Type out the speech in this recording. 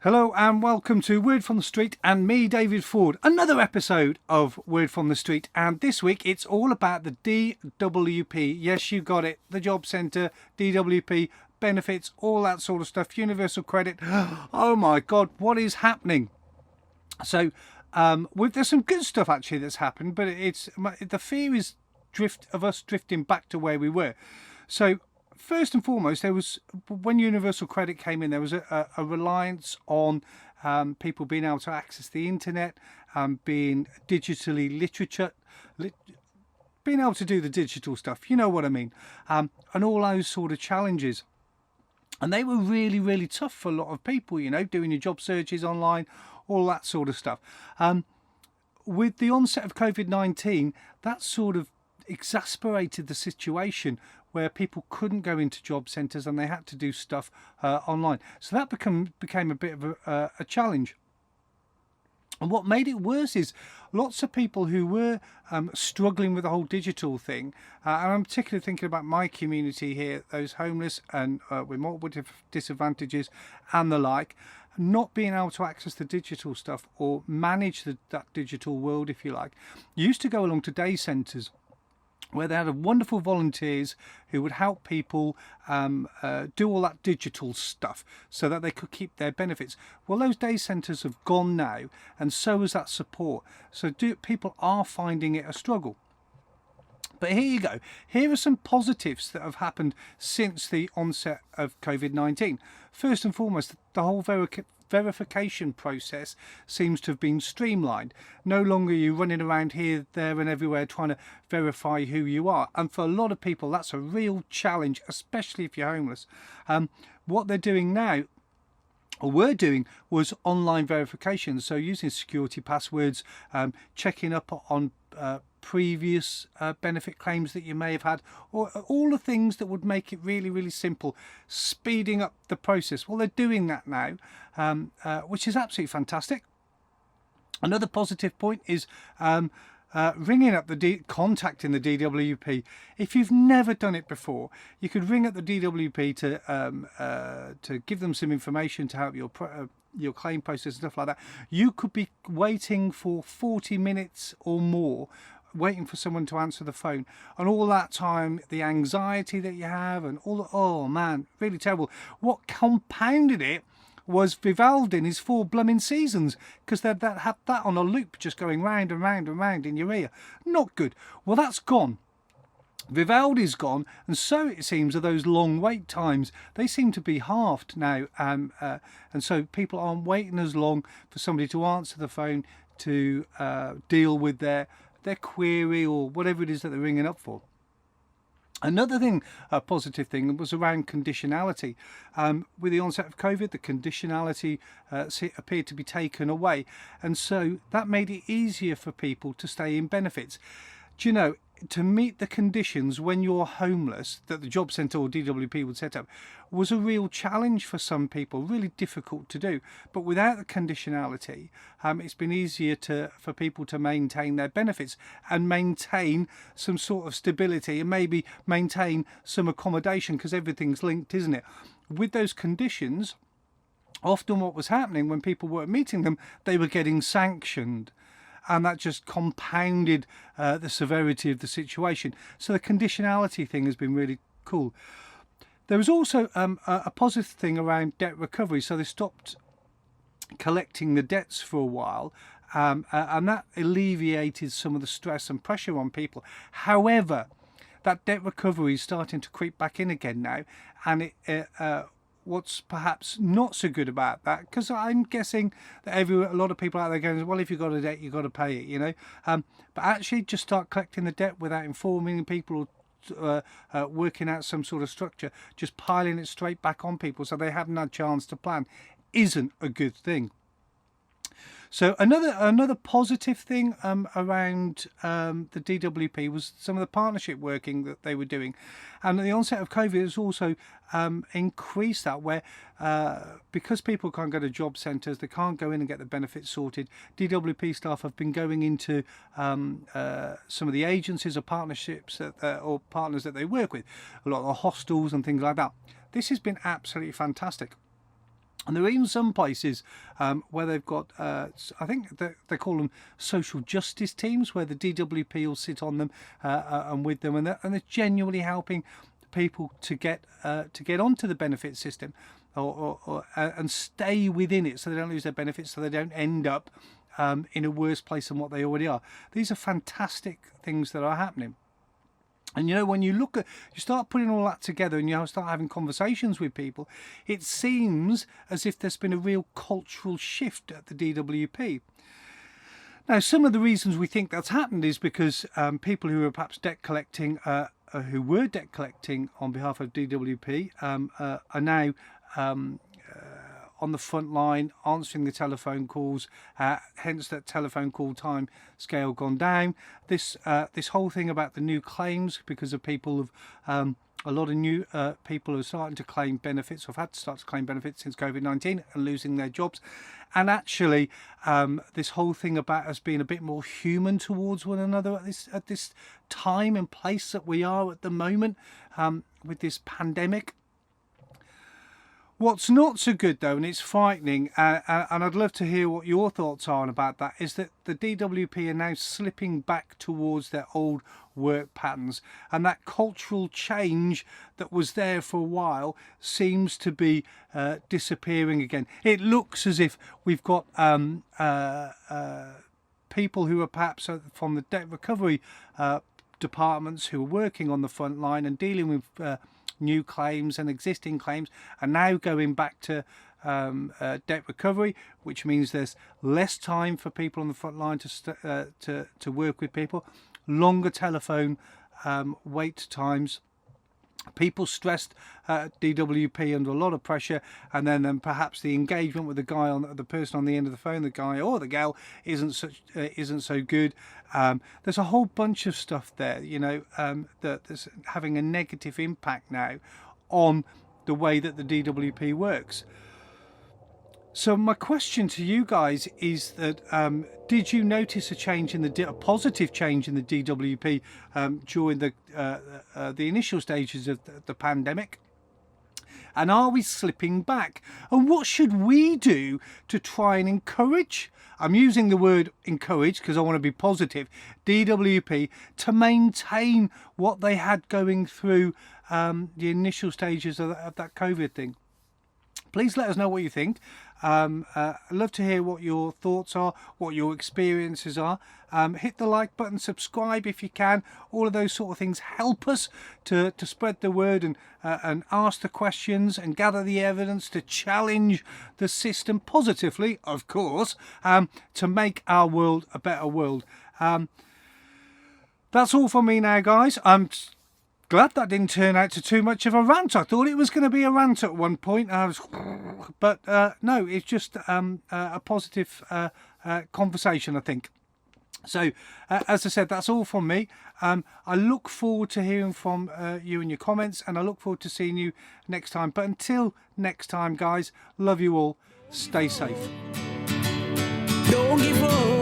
Hello and welcome to Word from the Street and me, David Ford. Another episode of Word from the Street, and this week it's all about the DWP. Yes, you got it. The Job Centre, DWP, benefits, all that sort of stuff, universal credit. Oh my God, what is happening? So there's some good stuff actually that's happened, but the fear is of us drifting back to where we were. So first and foremost, when universal credit came in, there was a reliance on people being able to access the internet, being digitally being able to do the digital stuff. You know what I mean? And all those sort of challenges. And they were really, really tough for a lot of people, you know, doing your job searches online, all that sort of stuff. With the onset of COVID-19, that sort of exasperated the situation where people couldn't go into job centres and they had to do stuff online. So that became a bit of a challenge. And what made it worse is lots of people who were struggling with the whole digital thing, and I'm particularly thinking about my community here, those homeless and with multiple disadvantages and the like, not being able to access the digital stuff or manage that digital world, if you like, used to go along to day centres where they had wonderful volunteers who would help people do all that digital stuff so that they could keep their benefits. Well, those day centres have gone now, and so has that support. So people are finding it a struggle. But here you go. Here are some positives that have happened since the onset of COVID-19. First and foremost, the whole verification process seems to have been streamlined. No longer are you running around here, there and everywhere trying to verify who you are. And for a lot of people, that's a real challenge, especially if you're homeless. What they're doing now, or were doing, was online verification. So using security passwords, checking up on previous benefit claims that you may have had, or all the things that would make it really, really simple, speeding up the process. Well, they're doing that now, which is absolutely fantastic. Another positive point is ringing up contacting the DWP. If you've never done it before, you could ring up the DWP to give them some information to help your claim process and stuff like that. You could be waiting for 40 minutes or more, waiting for someone to answer the phone, and all that time the anxiety that you have and oh man, really terrible. What compounded it was Vivaldi in his 4 blooming seasons, because they'd had that on a loop just going round and round and round in your ear. Not good. Well, that's gone. Vivaldi's gone, and so it seems are those long wait times. They seem to be halved now, and so people aren't waiting as long for somebody to answer the phone to deal with their query or whatever it is that they're ringing up for. Another thing, a positive thing, was around conditionality. With the onset of COVID, the conditionality appeared to be taken away, and so that made it easier for people to stay in benefits. Do you know, to meet the conditions when you're homeless that the Job Centre or DWP would set up was a real challenge for some people, really difficult to do. But without the conditionality, it's been easier for people to maintain their benefits and maintain some sort of stability and maybe maintain some accommodation, because everything's linked, isn't it? With those conditions, often what was happening when people weren't meeting them, they were getting sanctioned. And that just compounded the severity of the situation. So the conditionality thing has been really cool. There was also a positive thing around debt recovery. So they stopped collecting the debts for a while, and that alleviated some of the stress and pressure on people. However, that debt recovery is starting to creep back in again now, and what's perhaps not so good about that, because I'm guessing that a lot of people out there going, well, if you've got a debt, you've got to pay it, you know. But actually just start collecting the debt without informing people or working out some sort of structure, just piling it straight back on people so they haven't had a chance to plan, isn't a good thing. So another positive thing around the DWP was some of the partnership working that they were doing, and the onset of COVID has also increased that, where because people can't go to job centres, they can't go in and get the benefits sorted. DWP staff have been going into some of the agencies or partnerships or partners that they work with, a lot of the hostels and things like that. This has been absolutely fantastic. And there are even some places where they've got, I think they call them social justice teams, where the DWP will sit on them and with them, and they're genuinely helping people to get onto the benefit system, and stay within it, so they don't lose their benefits, so they don't end up in a worse place than what they already are. These are fantastic things that are happening. And you know, when you start putting all that together and you start having conversations with people, it seems as if there's been a real cultural shift at the DWP. Now, some of the reasons we think that's happened is because people who are perhaps debt collecting, who were debt collecting on behalf of DWP, are now on the front line answering the telephone calls, hence that telephone call time scale gone down. This whole thing about the new claims, because of people of a lot of new people are starting to claim benefits, or have had to start to claim benefits since COVID-19 and losing their jobs. And actually this whole thing about us being a bit more human towards one another at this time and place that we are at the moment with this pandemic. What's not so good though, and it's frightening, and I'd love to hear what your thoughts are about that, is that the DWP are now slipping back towards their old work patterns, and that cultural change that was there for a while seems to be disappearing again. It looks as if we've got people who are perhaps from the debt recovery departments who are working on the front line and dealing with new claims and existing claims, are now going back to debt recovery, which means there's less time for people on the front line to work with people, longer telephone wait times, people stressed at DWP under a lot of pressure, and then perhaps the engagement with the person on the end of the phone, the guy or the gal, isn't so good. There's a whole bunch of stuff there, you know, that's having a negative impact now on the way that the DWP works. So my question to you guys is that did you notice a positive change in the DWP during the initial stages of the pandemic? And are we slipping back? And what should we do to try and encourage, I'm using the word encourage because I want to be positive, DWP to maintain what they had going through the initial stages of that COVID thing? Please let us know what you think. I'd love to hear what your thoughts are, what your experiences are. Hit the like button, subscribe if you can. All of those sort of things help us to spread the word and ask the questions and gather the evidence to challenge the system positively, of course, to make our world a better world. That's all from me now, guys. I'm glad that didn't turn out to too much of a rant. I thought it was going to be a rant at one point, but no, it's just a positive conversation, I think. So, as I said, that's all from me. I look forward to hearing from you and your comments, and I look forward to seeing you next time. But until next time, guys, love you all. Stay safe. Don't give up.